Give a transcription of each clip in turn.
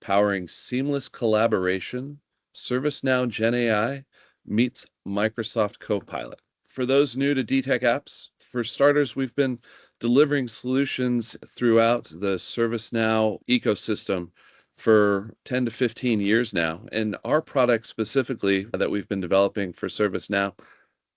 powering seamless collaboration. ServiceNow GenAI meets Microsoft Copilot. For those new to DTech Apps, for starters, we've been delivering solutions throughout the ServiceNow ecosystem for 10 to 15 years now. And our product specifically that we've been developing for ServiceNow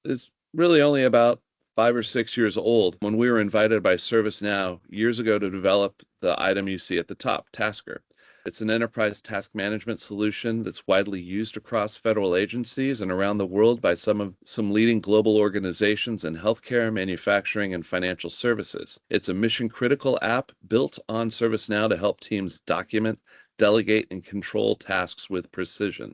is really only about 5 or 6 years old when we were invited by ServiceNow years ago to develop the item you see at the top, Tasker. It's an enterprise task management solution that's widely used across federal agencies and around the world by some leading global organizations in healthcare, manufacturing, and financial services. It's a mission-critical app built on ServiceNow to help teams document, delegate, and control tasks with precision.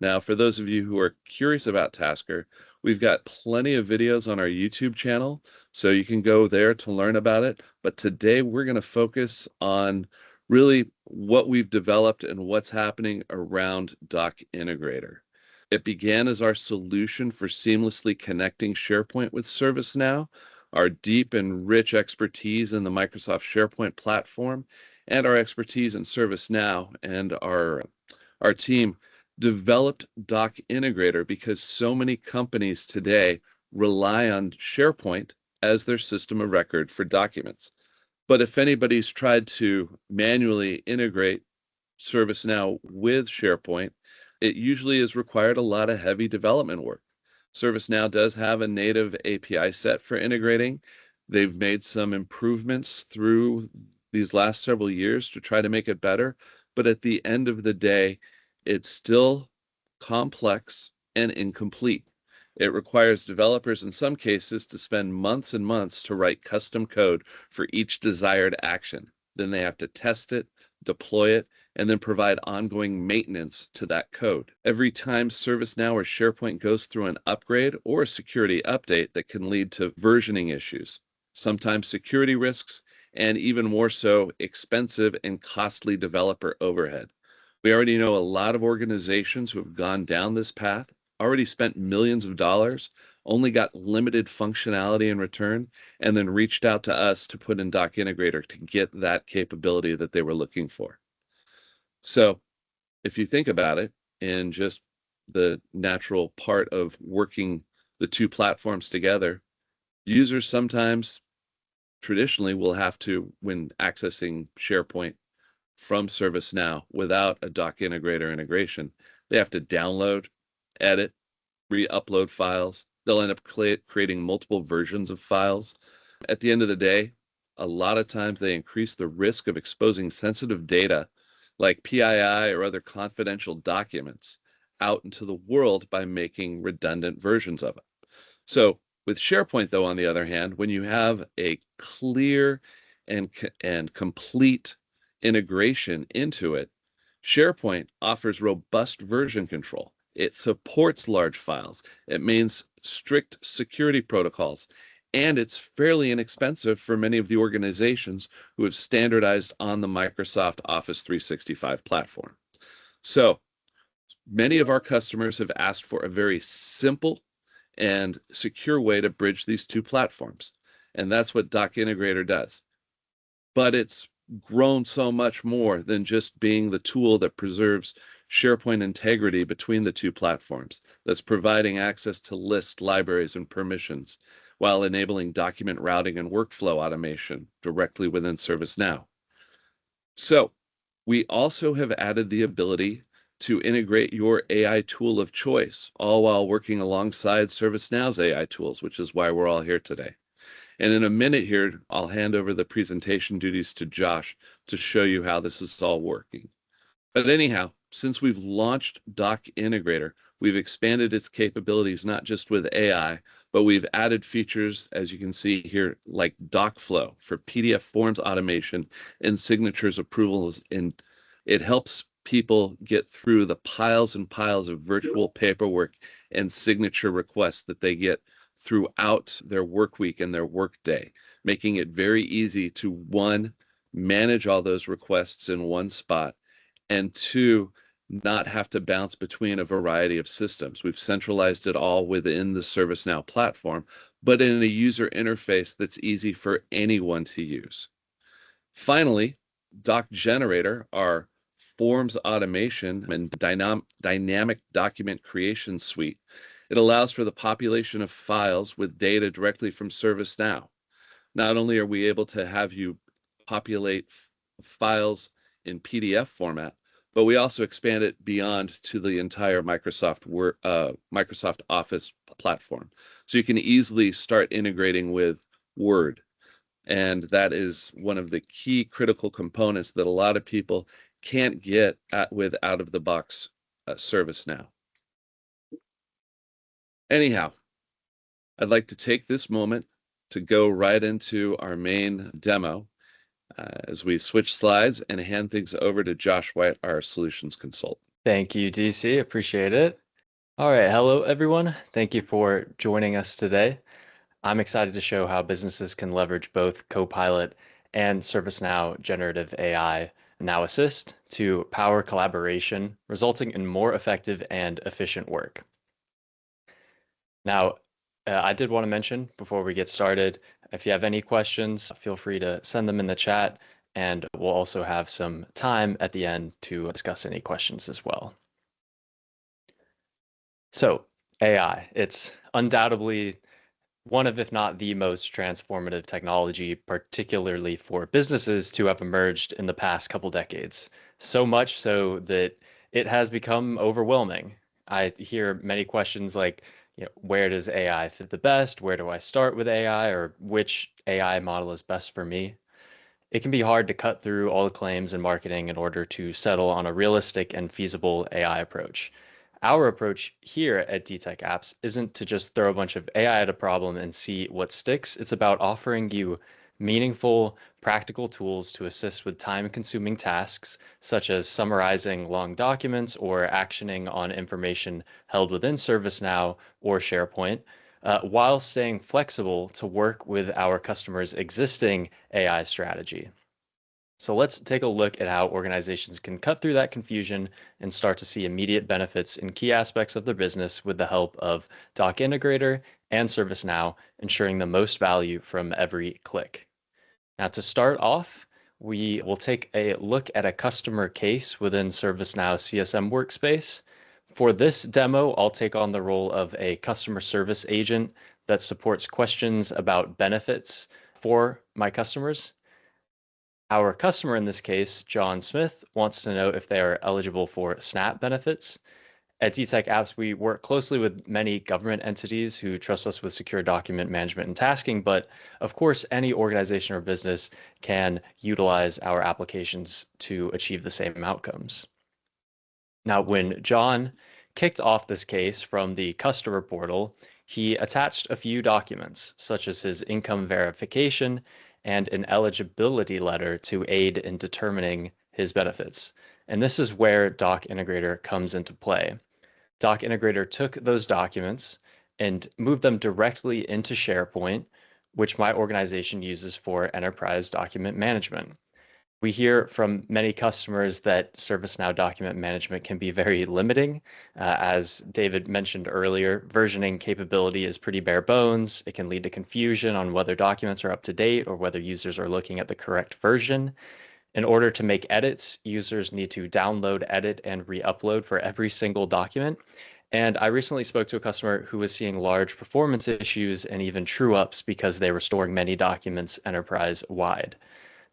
Now, for those of you who are curious about Tasker, we've got plenty of videos on our YouTube channel, so you can go there to learn about it. But today we're going to focus on really what we've developed and what's happening around DocIntegrator. It began as our solution for seamlessly connecting SharePoint with ServiceNow, our deep and rich expertise in the Microsoft SharePoint platform, and our expertise in ServiceNow, and our team developed DocIntegrator because so many companies today rely on SharePoint as their system of record for documents. But if anybody's tried to manually integrate ServiceNow with SharePoint, it usually has required a lot of heavy development work. ServiceNow does have a native API set for integrating. They've made some improvements through these last several years to try to make it better. But at the end of the day, it's still complex and incomplete. It requires developers in some cases to spend months and months to write custom code for each desired action. Then they have to test it, deploy it, and then provide ongoing maintenance to that code. Every time ServiceNow or SharePoint goes through an upgrade or a security update that can lead to versioning issues, sometimes security risks, and even more so, expensive and costly developer overhead. We already know a lot of organizations who have gone down this path, already spent millions of dollars, only got limited functionality in return, and then reached out to us to put in DocIntegrator to get that capability that they were looking for. So if you think about it, in just the natural part of working the two platforms together, users sometimes traditionally will have to, when accessing SharePoint from ServiceNow without a DocIntegrator integration, they have to download, edit, re-upload files. They'll end up creating multiple versions of files. At the end of the day, a lot of times they increase the risk of exposing sensitive data like PII or other confidential documents out into the world by making redundant versions of it. So with SharePoint, though, on the other hand, when you have a clear and complete integration into it, SharePoint offers robust version control. It supports large files. It means strict security protocols. And it's fairly inexpensive for many of the organizations who have standardized on the Microsoft Office 365 platform. So many of our customers have asked for a very simple and secure way to bridge these two platforms. And that's what DocIntegrator does. But it's grown so much more than just being the tool that preserves SharePoint integrity between the two platforms, that's providing access to lists, libraries, and permissions, while enabling document routing and workflow automation directly within ServiceNow. So we also have added the ability to integrate your AI tool of choice, all while working alongside ServiceNow's AI tools, which is why we're all here today. And in a minute here, I'll hand over the presentation duties to Josh to show you how this is all working. But anyhow, since we've launched DocIntegrator, we've expanded its capabilities not just with AI, but we've added features, as you can see here, like DocFlow for PDF forms automation and signatures approvals. And it helps people get through the piles and piles of virtual paperwork and signature requests that they get throughout their work week and their work day, making it very easy to, one, manage all those requests in one spot, and two, not have to bounce between a variety of systems. We've centralized it all within the ServiceNow platform, but in a user interface that's easy for anyone to use. Finally, DocGenerator, our forms automation and dynamic document creation suite. It allows for the population of files with data directly from ServiceNow. Not only are we able to have you populate files in PDF format, but we also expand it beyond to the entire Microsoft Office platform. So you can easily start integrating with Word. And that is one of the key critical components that a lot of people can't get with out-of-the-box ServiceNow. Anyhow, I'd like to take this moment to go right into our main demo as we switch slides and hand things over to Josh White, our solutions consultant. Thank you, DC. Appreciate it. All right. Hello, everyone. Thank you for joining us today. I'm excited to show how businesses can leverage both Copilot and ServiceNow generative AI Now Assist to power collaboration, resulting in more effective and efficient work. Now, I did want to mention before we get started, if you have any questions, feel free to send them in the chat, and we'll also have some time at the end to discuss any questions as well. So, AI, it's undoubtedly one of, if not the most transformative technology, particularly for businesses to have emerged in the past couple decades. So much so that it has become overwhelming. I hear many questions like, where does AI fit the best? Where do I start with AI? Or which AI model is best for me? It can be hard to cut through all the claims and marketing in order to settle on a realistic and feasible AI approach. Our approach here at DTech Apps isn't to just throw a bunch of AI at a problem and see what sticks. It's about offering you meaningful, practical tools to assist with time-consuming tasks, such as summarizing long documents or actioning on information held within ServiceNow or SharePoint, while staying flexible to work with our customers' existing AI strategy. So let's take a look at how organizations can cut through that confusion and start to see immediate benefits in key aspects of their business with the help of DocIntegrator and ServiceNow, ensuring the most value from every click. Now, to start off, we will take a look at a customer case within ServiceNow CSM Workspace. For this demo, I'll take on the role of a customer service agent that supports questions about benefits for my customers. Our customer in this case, John Smith, wants to know if they are eligible for SNAP benefits. At DTech Apps, we work closely with many government entities who trust us with secure document management and tasking, but of course, any organization or business can utilize our applications to achieve the same outcomes. Now, when John kicked off this case from the customer portal, he attached a few documents, such as his income verification and an eligibility letter to aid in determining his benefits. And this is where DocIntegrator comes into play. DocIntegrator took those documents and moved them directly into SharePoint, which my organization uses for enterprise document management. We hear from many customers that ServiceNow document management can be very limiting. As David mentioned earlier, versioning capability is pretty bare bones. It can lead to confusion on whether documents are up to date or whether users are looking at the correct version. In order to make edits, users need to download, edit, and re-upload for every single document. And I recently spoke to a customer who was seeing large performance issues and even true-ups because they were storing many documents enterprise-wide.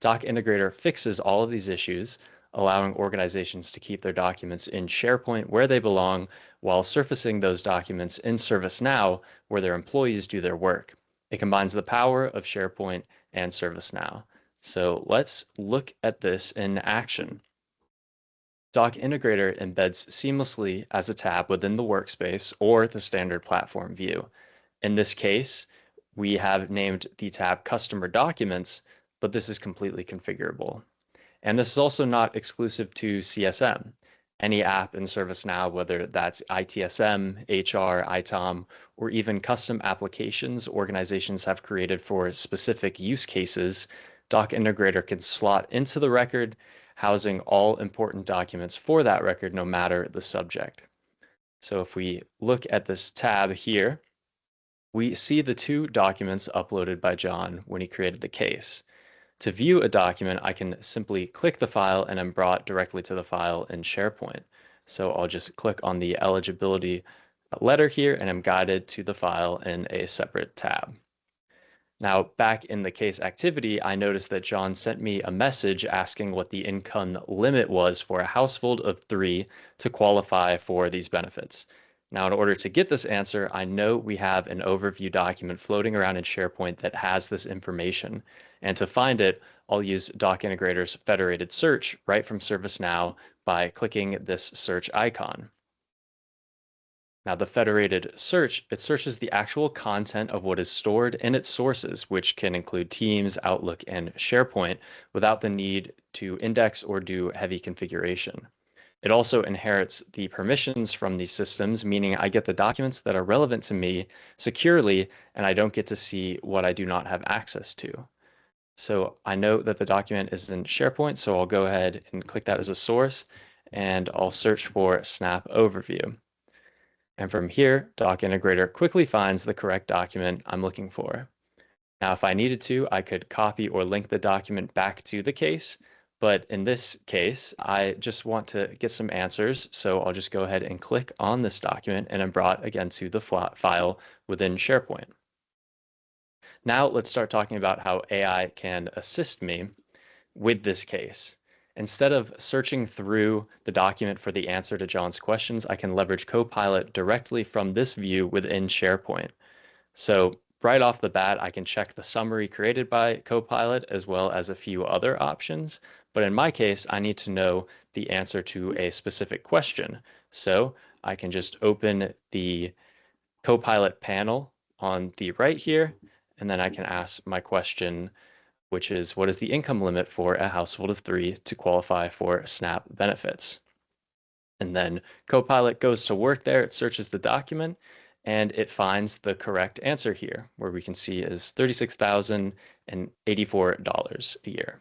DocIntegrator fixes all of these issues, allowing organizations to keep their documents in SharePoint where they belong, while surfacing those documents in ServiceNow where their employees do their work. It combines the power of SharePoint and ServiceNow. So let's look at this in action. DocIntegrator embeds seamlessly as a tab within the workspace or the standard platform view. In this case, we have named the tab Customer Documents, but this is completely configurable. And this is also not exclusive to CSM. Any app in ServiceNow, whether that's ITSM, HR, ITOM, or even custom applications organizations have created for specific use cases, DocIntegrator can slot into the record, housing all important documents for that record, no matter the subject. So if we look at this tab here, we see the two documents uploaded by John when he created the case. To view a document, I can simply click the file and I'm brought directly to the file in SharePoint. So I'll just click on the eligibility letter here and I'm guided to the file in a separate tab. Now, back in the case activity, I noticed that John sent me a message asking what the income limit was for a household of 3 to qualify for these benefits. Now, in order to get this answer, I know we have an overview document floating around in SharePoint that has this information. And to find it, I'll use DocIntegrator's federated search right from ServiceNow by clicking this search icon. Now, the federated search, it searches the actual content of what is stored in its sources, which can include Teams, Outlook, and SharePoint, without the need to index or do heavy configuration. It also inherits the permissions from these systems, meaning I get the documents that are relevant to me securely, and I don't get to see what I do not have access to. So I know that the document is in SharePoint, so I'll go ahead and click that as a source, and I'll search for Snap Overview. And from here, DocIntegrator quickly finds the correct document I'm looking for. Now, if I needed to, I could copy or link the document back to the case, but in this case, I just want to get some answers, so I'll just go ahead and click on this document and I'm brought again to the file within SharePoint. Now, let's start talking about how AI can assist me with this case. Instead of searching through the document for the answer to John's questions, I can leverage Copilot directly from this view within SharePoint. So right off the bat, I can check the summary created by Copilot as well as a few other options. But in my case, I need to know the answer to a specific question. So I can just open the Copilot panel on the right here, and then I can ask my question, which is, what is the income limit for a household of 3 to qualify for SNAP benefits? And then Copilot goes to work there, it searches the document, and it finds the correct answer here, where we can see is $36,084 a year.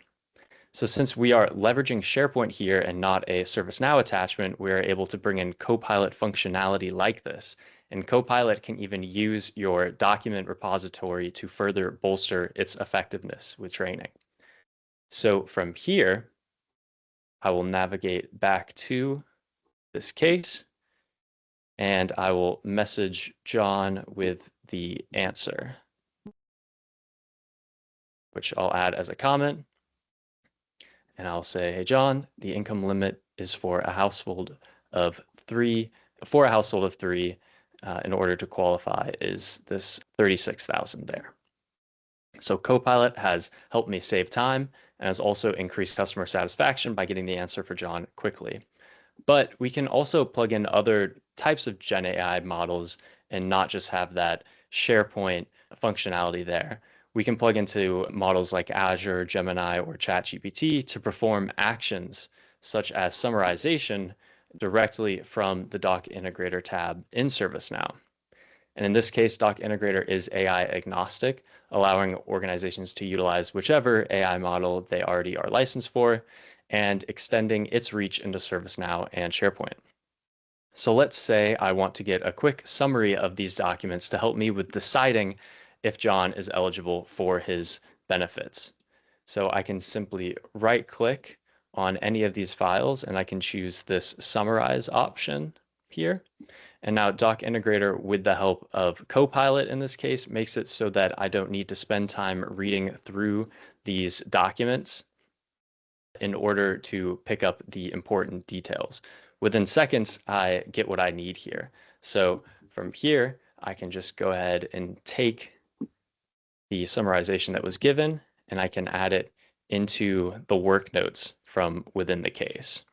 So since we are leveraging SharePoint here and not a ServiceNow attachment, we are able to bring in Copilot functionality like this. And Copilot can even use your document repository to further bolster its effectiveness with training. So from here, I will navigate back to this case, and I will message John with the answer, which I'll add as a comment. And I'll say, hey, John, the income limit is for a household of 3, in order to qualify is this 36,000 there. So Copilot has helped me save time and has also increased customer satisfaction by getting the answer for John quickly. But we can also plug in other types of GenAI models and not just have that SharePoint functionality there. We can plug into models like Azure, Gemini, or ChatGPT to perform actions such as summarization directly from the DocIntegrator tab in ServiceNow. And in this case, DocIntegrator is AI agnostic, allowing organizations to utilize whichever AI model they already are licensed for and extending its reach into ServiceNow and SharePoint. So let's say I want to get a quick summary of these documents to help me with deciding if John is eligible for his benefits. So I can simply right-click on any of these files and I can choose this summarize option here. And now DocIntegrator, with the help of Copilot in this case, makes it so that I don't need to spend time reading through these documents in order to pick up the important details. Within seconds, I get what I need here. So from here, I can just go ahead and take the summarization that was given and I can add it into the work notes from within the case.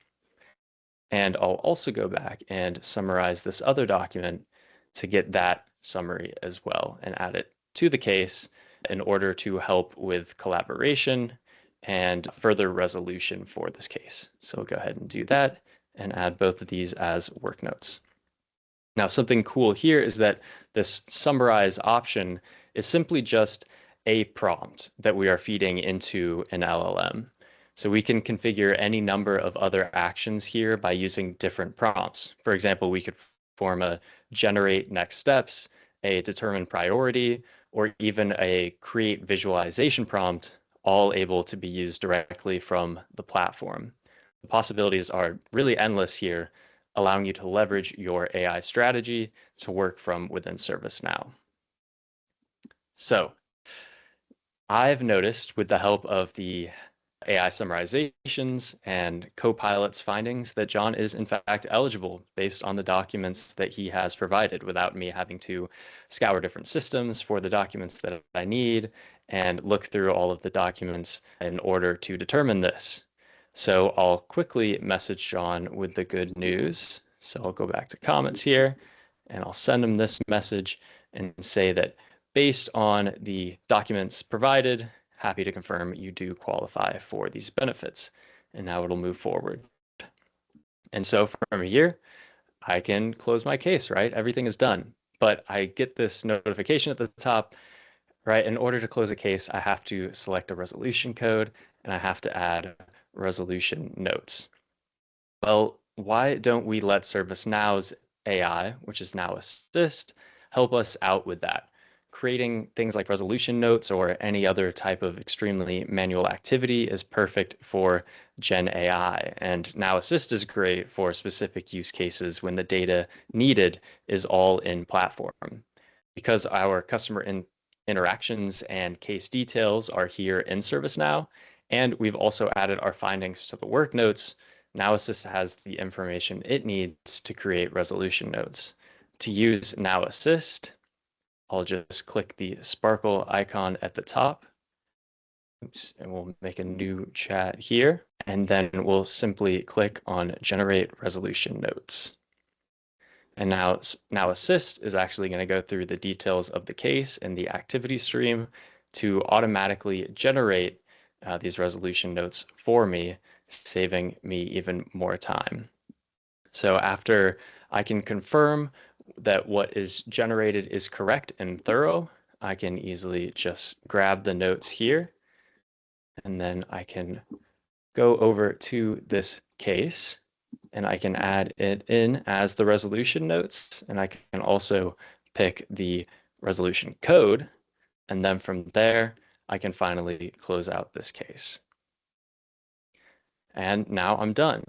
And I'll also go back and summarize this other document to get that summary as well and add it to the case in order to help with collaboration and further resolution for this case. So we'll go ahead and do that and add both of these as work notes. Now, something cool here is that this summarize option is simply just a prompt that we are feeding into an LLM. So we can configure any number of other actions here by using different prompts. For example, we could form a generate next steps, a determine priority, or even a create visualization prompt, all able to be used directly from the platform. The possibilities are really endless here, allowing you to leverage your AI strategy to work from within ServiceNow. So I've noticed with the help of the AI summarizations and Copilot's findings that John is in fact eligible based on the documents that he has provided without me having to scour different systems for the documents that I need and look through all of the documents in order to determine this. So I'll quickly message John with the good news. So I'll go back to comments here and I'll send him this message and say that based on the documents provided, happy to confirm you do qualify for these benefits. And now it'll move forward. And so from here, I can close my case, right? Everything is done. But I get this notification at the top, right? In order to close a case, I have to select a resolution code and I have to add resolution notes. Well, why don't we let ServiceNow's AI, which is Now Assist, help us out with that? Creating things like resolution notes or any other type of extremely manual activity is perfect for Gen AI. And Now Assist is great for specific use cases when the data needed is all in platform. Because our customer interactions and case details are here in ServiceNow, and we've also added our findings to the work notes, Now Assist has the information it needs to create resolution notes. To use Now Assist, I'll just click the sparkle icon at the top. Oops, and we'll make a new chat here. And then we'll simply click on Generate Resolution Notes. And now Assist is actually going to go through the details of the case and the activity stream to automatically generate these resolution notes for me, saving me even more time. So after I can confirm that what is generated is correct and thorough, I can easily just grab the notes here, and then I can go over to this case, and I can add it in as the resolution notes, and I can also pick the resolution code, and then from there, I can finally close out this case. And now I'm done.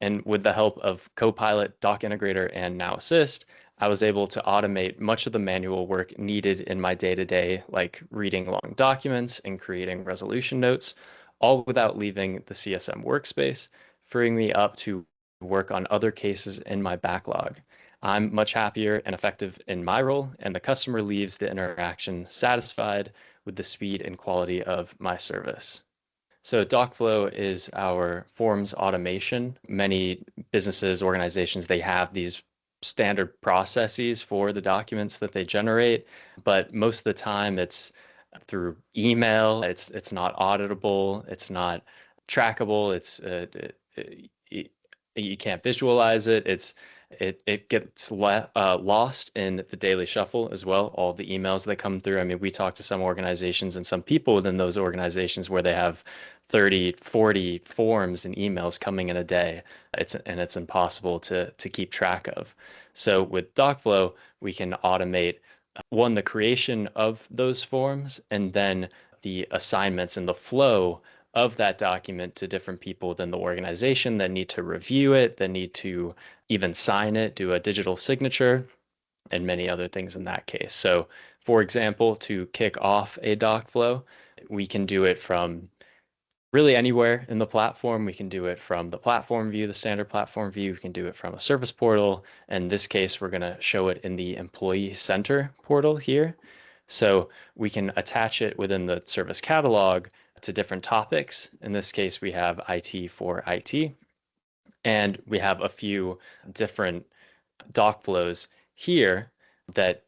And with the help of Copilot, DocIntegrator, and Now Assist, I was able to automate much of the manual work needed in my day-to-day, like reading long documents and creating resolution notes, all without leaving the CSM workspace, freeing me up to work on other cases in my backlog. I'm much happier and effective in my role, and the customer leaves the interaction satisfied with the speed and quality of my service. So DocFlow is our forms automation. Many businesses, organizations, they have these standard processes for the documents that they generate, but most of the time it's through email. It's not auditable. It's not trackable. You can't visualize it. It gets lost in the daily shuffle as well. All the emails that come through. I mean, we talk to some organizations and some people within those organizations where they have 30, 40 forms and emails coming in a day. It's impossible to keep track of. So with DocFlow, we can automate one, the creation of those forms, and then the assignments and the flow of that document to different people within the organization that need to review it, that need to even sign it, do a digital signature, and many other things in that case. So for example, to kick off a doc flow, we can do it from really anywhere in the platform. We can do it from the platform view, the standard platform view. We can do it from a service portal. In this case, we're going to show it in the Employee Center portal here. So we can attach it within the service catalog to different topics. In this case, we have IT for IT. And we have a few different doc flows here that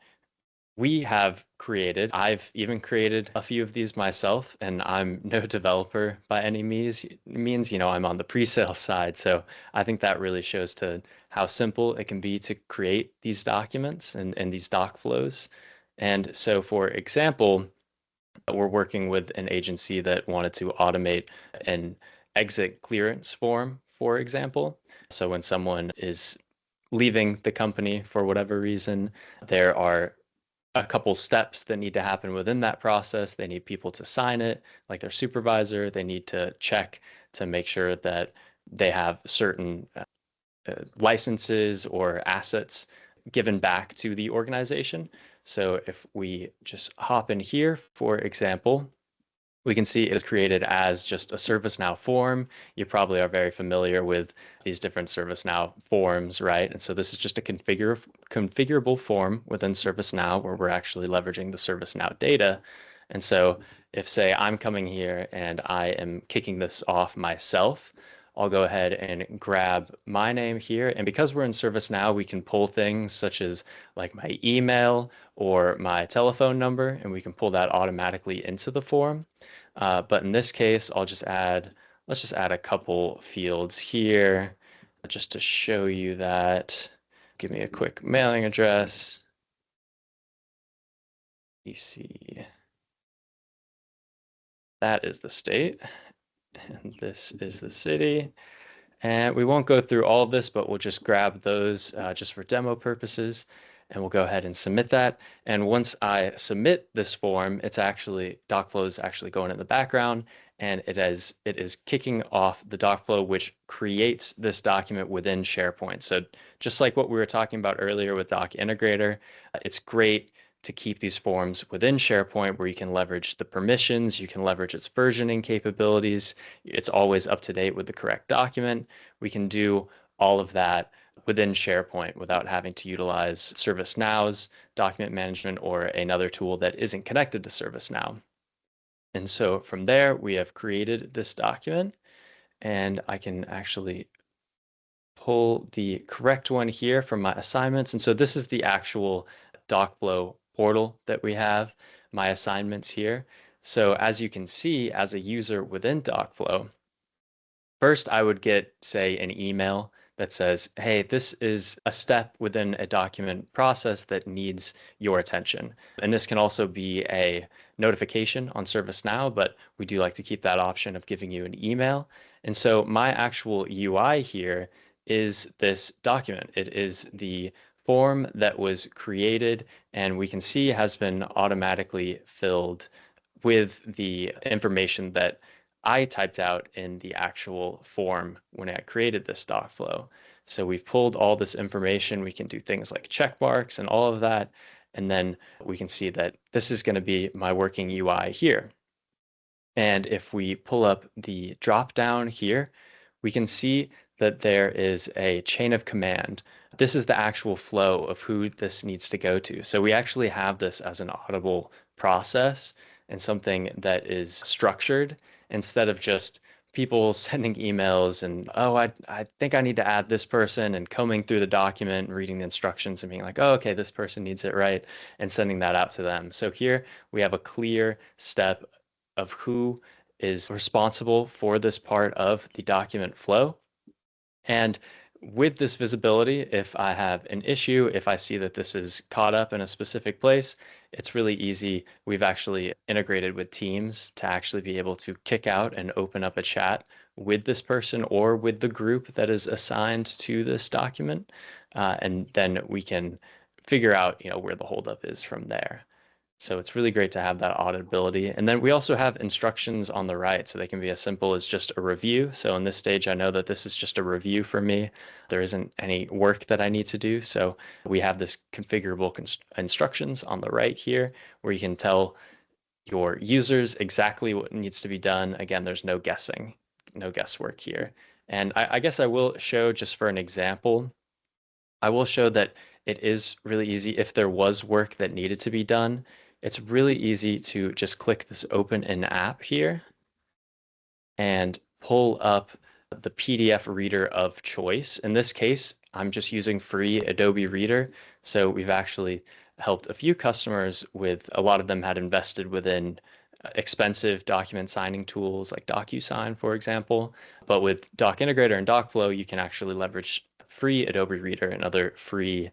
we have created. I've even created a few of these myself, and I'm no developer by any means. I'm on the pre-sale side. So I think that really shows to how simple it can be to create these documents and these doc flows. And so, for example, we're working with an agency that wanted to automate an exit clearance form, for example. So when someone is leaving the company for whatever reason, there are a couple steps that need to happen within that process. They need people to sign it, like their supervisor. They need to check to make sure that they have certain licenses or assets given back to the organization. So if we just hop in here, for example, we can see it is created as just a ServiceNow form. You probably are very familiar with these different ServiceNow forms, right? And so this is just a configurable form within ServiceNow where we're actually leveraging the ServiceNow data. And so if, say, I'm coming here and I am kicking this off myself, I'll go ahead and grab my name here. And because we're in ServiceNow, we can pull things such as like my email or my telephone number, and we can pull that automatically into the form. But in this case, let's just add a couple fields here just to show you that. Give me a quick mailing address. EC. That is the state, and this is the city. And we won't go through all of this, but we'll just grab those just for demo purposes, and we'll go ahead and submit that. And once I submit this form, DocFlow is actually going in the background, and it is kicking off the DocFlow, which creates this document within SharePoint. So just like what we were talking about earlier with DocIntegrator, it's great to keep these forms within SharePoint where you can leverage the permissions, you can leverage its versioning capabilities. It's always up to date with the correct document. We can do all of that within SharePoint without having to utilize ServiceNow's document management or another tool that isn't connected to ServiceNow. And so from there, we have created this document, and I can actually pull the correct one here from my assignments. And so this is the actual DocFlow portal that we have, my assignments here. So as you can see, as a user within DocFlow, first I would get, say, an email that says, hey, this is a step within a document process that needs your attention. And this can also be a notification on ServiceNow, but we do like to keep that option of giving you an email. And so my actual UI here is this document. It is the form that was created, and we can see has been automatically filled with the information that I typed out in the actual form when I created this DocFlow. So we've pulled all this information. We can do things like check marks and all of that. And then we can see that this is going to be my working UI here. And if we pull up the drop down here, we can see that there is a chain of command. This is the actual flow of who this needs to go to. So we actually have this as an auditable process and something that is structured instead of just people sending emails and, oh, I think I need to add this person, and combing through the document and reading the instructions and being like, oh, okay, this person needs it right, and sending that out to them. So here we have a clear step of who is responsible for this part of the document flow. And with this visibility, if I have an issue, if I see that this is caught up in a specific place, it's really easy. We've actually integrated with Teams to actually be able to kick out and open up a chat with this person or with the group that is assigned to this document. And then we can figure out, where the holdup is from there. So it's really great to have that auditability. And then we also have instructions on the right, so they can be as simple as just a review. So in this stage, I know that this is just a review for me. There isn't any work that I need to do. So we have this configurable instructions on the right here, where you can tell your users exactly what needs to be done. Again, there's no guessing, no guesswork here. And I guess I will show, just for an example, I will show that it is really easy if there was work that needed to be done. It's really easy to just click this open in app here and pull up the PDF reader of choice. In this case, I'm just using free Adobe Reader. So we've actually helped a few customers with, a lot of them had invested within expensive document signing tools like DocuSign, for example. But with DocIntegrator and DocFlow, you can actually leverage free Adobe Reader and other free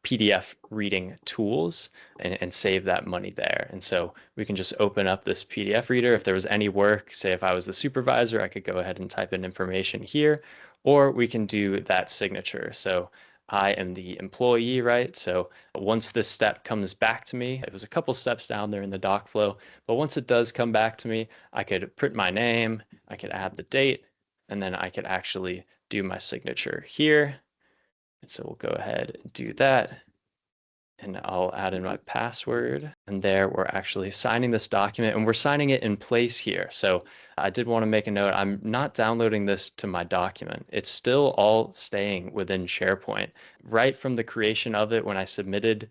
PDF reading tools and save that money there. And so we can just open up this PDF reader. If there was any work, say if I was the supervisor, I could go ahead and type in information here, or we can do that signature. So I am the employee, right? So once this step comes back to me, it was a couple steps down there in the doc flow, but once it does come back to me, I could print my name, I could add the date, and then I could actually do my signature here. And so we'll go ahead and do that. And I'll add in my password. And there we're actually signing this document, and we're signing it in place here. So I did want to make a note. I'm not downloading this to my document. It's still all staying within SharePoint. Right from the creation of it when I submitted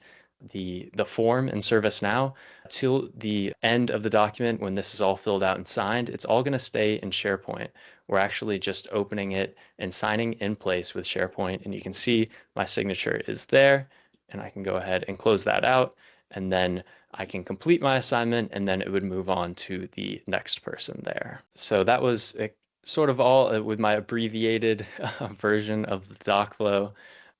the form in ServiceNow till the end of the document when this is all filled out and signed, it's all going to stay in SharePoint. We're actually just opening it and signing in place with SharePoint. And you can see my signature is there. And I can go ahead and close that out, and then I can complete my assignment, and then it would move on to the next person there. So that was sort of all with my abbreviated version of the doc flow.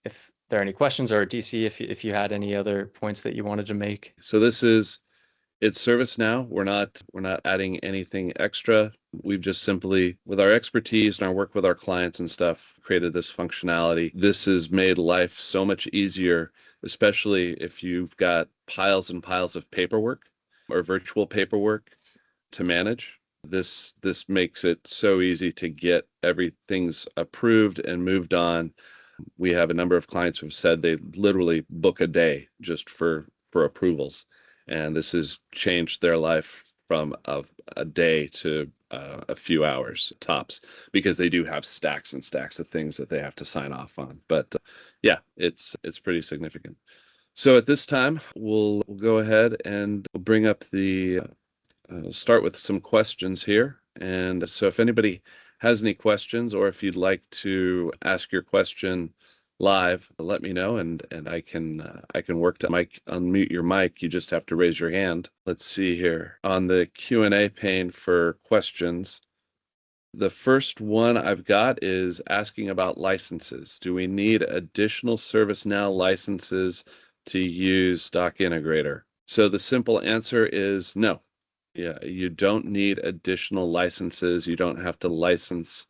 If there are any questions, or DC, if you had any other points that you wanted to make. So it's ServiceNow. We're not adding anything extra. We've just simply, with our expertise and our work with our clients and stuff, created this functionality. This has made life so much easier, especially if you've got piles and piles of paperwork or virtual paperwork to manage. This makes it so easy to get everything's approved and moved on. We have a number of clients who've said they literally book a day just for approvals. And this has changed their life from a day to a few hours tops, because they do have stacks and stacks of things that they have to sign off on. But yeah, it's pretty significant. So at this time, we'll go ahead and bring up the start with some questions here. And so if anybody has any questions, or if you'd like to ask your question live, let me know, and I can work to unmute your mic. You just have to raise your hand. Let's see here on the Q&A pane for questions. The first one I've got is asking about licenses. Do we need additional ServiceNow licenses to use DocIntegrator? So the simple answer is no. Yeah, you don't need additional licenses. You don't have to license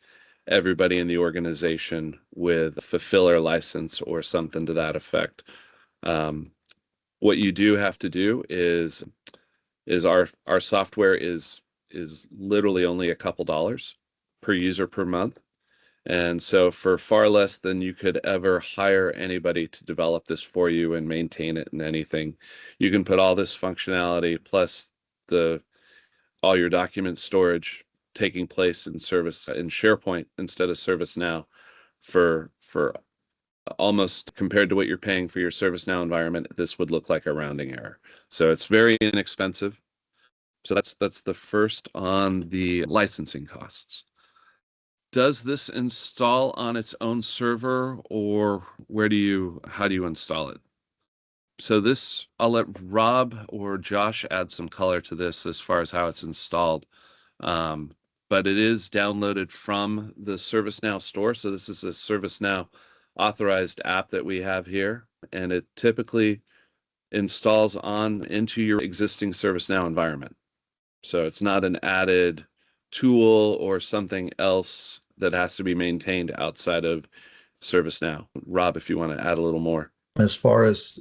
everybody in the organization with a fulfiller license or something to that effect. What you do have to do is our software is literally only a couple dollars per user per month. And so for far less than you could ever hire anybody to develop this for you and maintain it and anything, you can put all this functionality plus all your document storage taking place in SharePoint instead of ServiceNow for almost, compared to what you're paying for your ServiceNow environment, this would look like a rounding error. So it's very inexpensive. So that's the first on the licensing costs. Does this install on its own server, or how do you install it? So this, I'll let Rob or Josh add some color to this as far as how it's installed. But it is downloaded from the ServiceNow store. So this is a ServiceNow authorized app that we have here, and it typically installs into your existing ServiceNow environment. So it's not an added tool or something else that has to be maintained outside of ServiceNow. Rob, if you want to add a little more. As far as,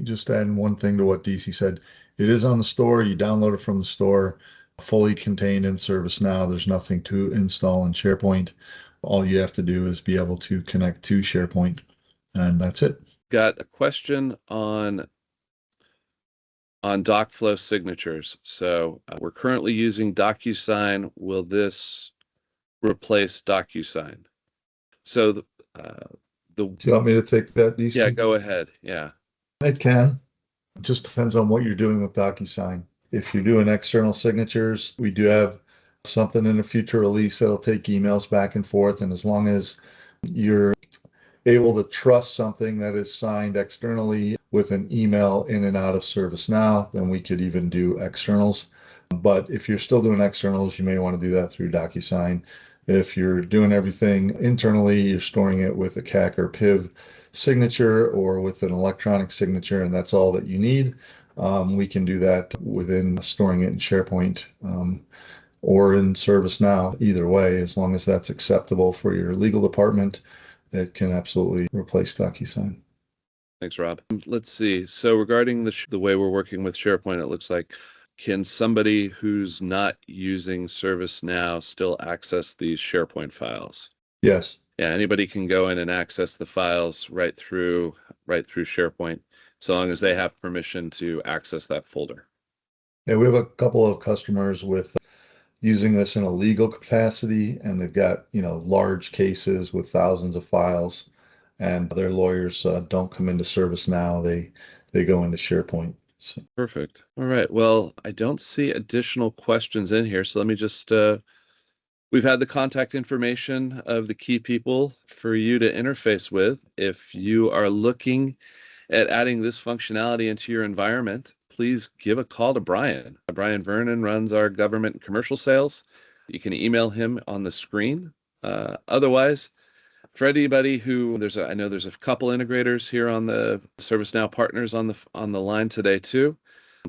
just adding one thing to what DC said, it is on the store. You download it from the store, fully contained in ServiceNow. There's nothing to install in SharePoint. All you have to do is be able to connect to SharePoint, and that's it. Got a question on DocFlow signatures. So we're currently using DocuSign. Will this replace DocuSign? So do you want me to take that, DC? Yeah, go ahead. Yeah. It can. It just depends on what you're doing with DocuSign. If you're doing external signatures, we do have something in a future release that'll take emails back and forth. And as long as you're able to trust something that is signed externally with an email in and out of ServiceNow, then we could even do externals. But if you're still doing externals, you may want to do that through DocuSign. If you're doing everything internally, you're storing it with a CAC or PIV signature or with an electronic signature, and that's all that you need. We can do that within storing it in SharePoint or in ServiceNow, either way, as long as that's acceptable for your legal department it can absolutely replace DocuSign. Thanks, Rob. Let's see. So regarding the way we're working with SharePoint, it looks like, can somebody who's not using ServiceNow still access these SharePoint files? Yes. Yeah, anybody can go in and access the files right through SharePoint, so long as they have permission to access that folder. Yeah, we have a couple of customers with using this in a legal capacity, and they've got, large cases with thousands of files, and their lawyers don't come into ServiceNow. They go into SharePoint. So. Perfect. All right. Well, I don't see additional questions in here, so let me just we've had the contact information of the key people for you to interface with. If you are looking at adding this functionality into your environment, please give a call to Brian. Brian Vernon runs our government and commercial sales. You can email him on the screen. Otherwise, for anybody who I know there's a couple integrators here on the ServiceNow partners on the line today too.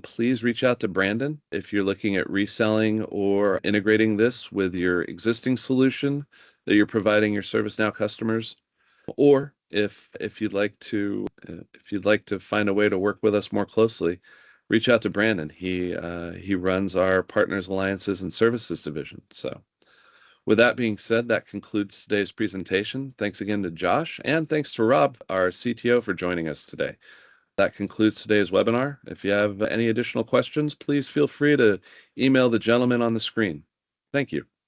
Please reach out to Brandon if you're looking at reselling or integrating this with your existing solution that you're providing your ServiceNow customers, or if you'd like to find a way to work with us more closely, reach out to Brandon. He runs our partners, alliances, and services division. So with that being said, that concludes today's presentation. Thanks again to Josh, and thanks to Rob, our CTO, for joining us today. That concludes today's webinar. If you have any additional questions, please feel free to email the gentleman on the screen. Thank you.